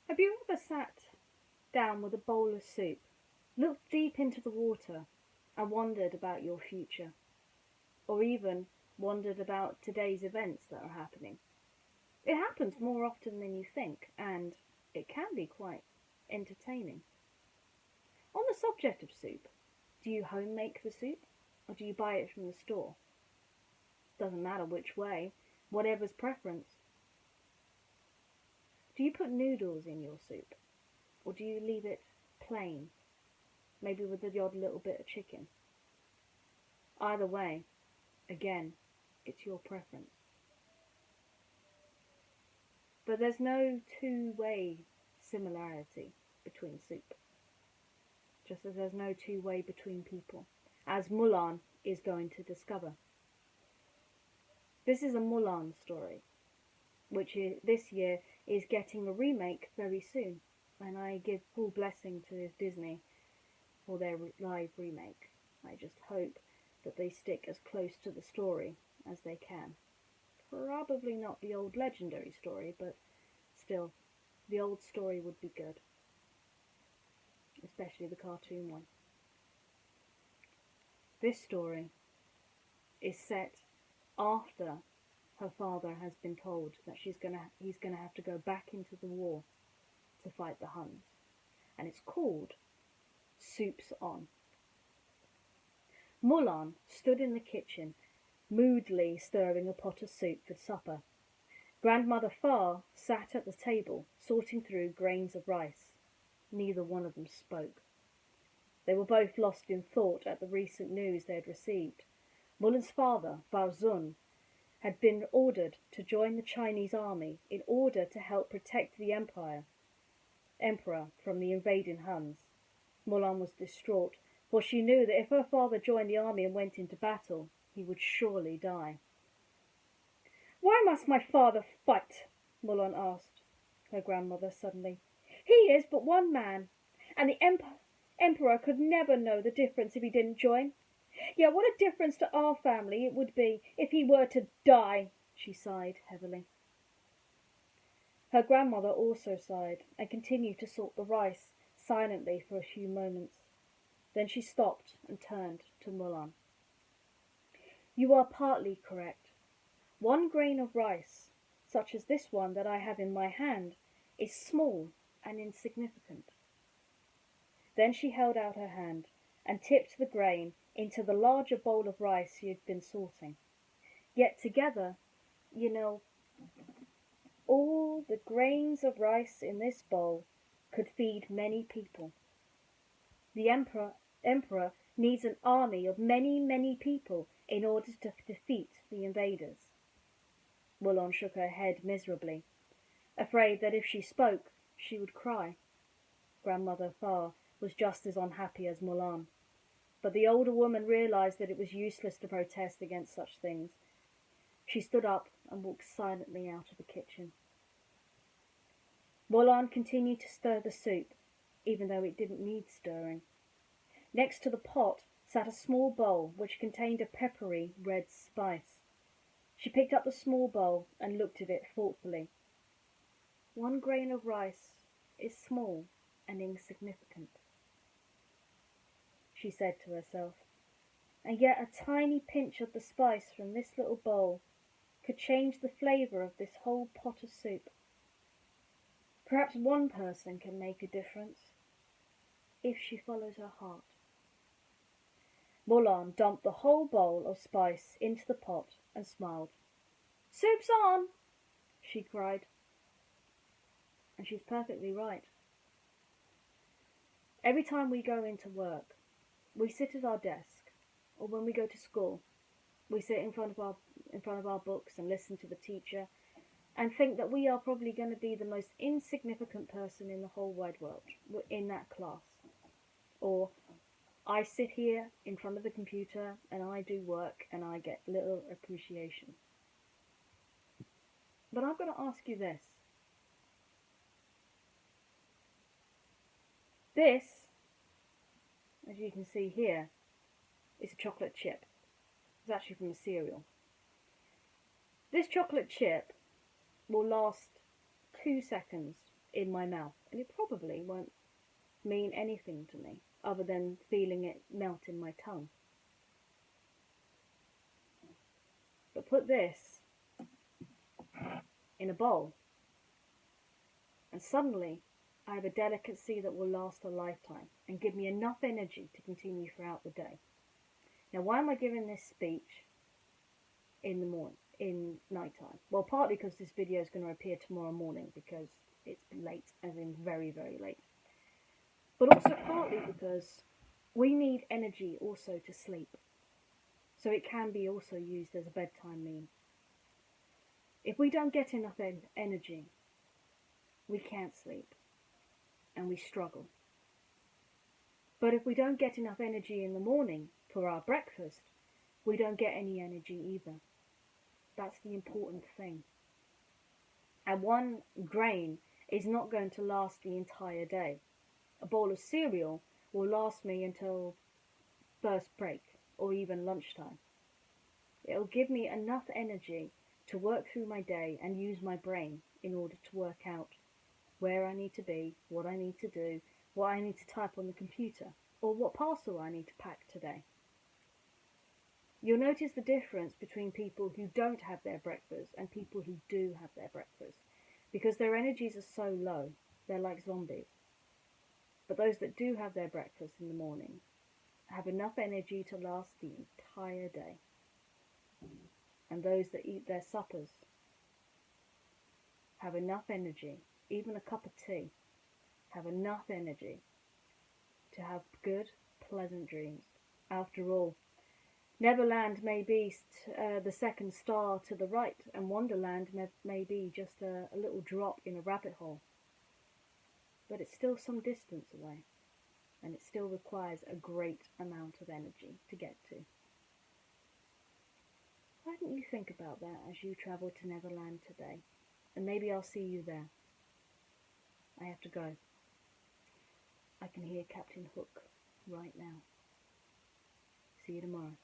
Have you ever sat down with a bowl of soup, looked deep into the water, and wondered about your future? Or even wondered about today's events that are happening? It happens more often than you think, and it can be quite entertaining. On the subject of soup, do you home make the soup, or do you buy it from the store? Doesn't matter which way, whatever's preference. Do you put noodles in your soup, or do you leave it plain, maybe with the odd little bit of chicken? Either way, again, it's your preference. But there's no two-way similarity between soup, just as there's no two-way between people, as Mulan is going to discover. This is a Mulan story, which this year is getting a remake very soon, and I give full blessing to Disney for their live remake. I just hope that they stick as close to the story as they can. Probably not the old legendary story, but still, the old story would be good, especially the cartoon one. This story is set after her father has been told that he's gonna have to go back into the war to fight the Huns, and it's called Soup's On. Mulan stood in the kitchen, moodily stirring a pot of soup for supper. Grandmother Fa sat at the table, sorting through grains of rice. Neither one of them spoke. They were both lost in thought at the recent news they had received. Mulan's father, Bao Zun, had been ordered to join the Chinese army in order to help protect the emperor from the invading Huns. Mulan was distraught, for she knew that if her father joined the army and went into battle, he would surely die. "Why must my father fight?" Mulan asked her grandmother suddenly. "He is but one man, and the emperor could never know the difference if he didn't join. Yet what a difference to our family it would be if he were to die," she sighed heavily. Her grandmother also sighed and continued to sort the rice silently for a few moments. Then she stopped and turned to Mulan. "You are partly correct. One grain of rice, such as this one that I have in my hand, is small and insignificant." Then she held out her hand and tipped the grain into the larger bowl of rice she had been sorting. "Yet together, you know, all the grains of rice in this bowl could feed many people. The emperor needs an army of many, many people in order to defeat the invaders." Mulan shook her head miserably, afraid that if she spoke, she would cry. Grandmother Fa was just as unhappy as Mulan, but the older woman realized that it was useless to protest against such things. She stood up and walked silently out of the kitchen. Mulan continued to stir the soup, even though it didn't need stirring. Next to the pot sat a small bowl which contained a peppery red spice. She picked up the small bowl and looked at it thoughtfully. "One grain of rice is small and insignificant," she said to herself, "and yet a tiny pinch of the spice from this little bowl could change the flavour of this whole pot of soup. Perhaps one person can make a difference if she follows her heart." Mulan dumped the whole bowl of spice into the pot and smiled. "Soup's on!" she cried. And she's perfectly right. Every time we go into work, we sit at our desk, or when we go to school, we sit in front of our books and listen to the teacher and think that we are probably going to be the most insignificant person in the whole wide world in that class. Or I sit here in front of the computer and I do work and I get little appreciation. But I'm going to ask you this. This, as you can see here, is a chocolate chip. It's actually from a cereal. This chocolate chip will last 2 seconds in my mouth, and it probably won't mean anything to me other than feeling it melt in my tongue. But put this in a bowl, and suddenly I have a delicacy that will last a lifetime and give me enough energy to continue throughout the day. Now, why am I giving this speech in the morning, in nighttime? Well, partly because this video is going to appear tomorrow morning because it's late, as in very, very late. But also partly because we need energy also to sleep. So it can be also used as a bedtime meme. If we don't get enough energy, we can't sleep and we struggle. But if we don't get enough energy in the morning for our breakfast, we don't get any energy either. That's the important thing. And one grain is not going to last the entire day. A bowl of cereal will last me until first break or even lunchtime. It'll give me enough energy to work through my day and use my brain in order to work out where I need to be, what I need to do, what I need to type on the computer, or what parcel I need to pack today. You'll notice the difference between people who don't have their breakfast and people who do have their breakfast, because their energies are so low, they're like zombies. But those that do have their breakfast in the morning have enough energy to last the entire day. And those that eat their suppers have enough energy, even a cup of tea, have enough energy to have good, pleasant dreams. After all, Neverland may be the second star to the right, and Wonderland may be just a little drop in a rabbit hole. But it's still some distance away, and it still requires a great amount of energy to get to. Why don't you think about that as you travel to Neverland today? And maybe I'll see you there. I have to go. I can hear Captain Hook right now. See you tomorrow.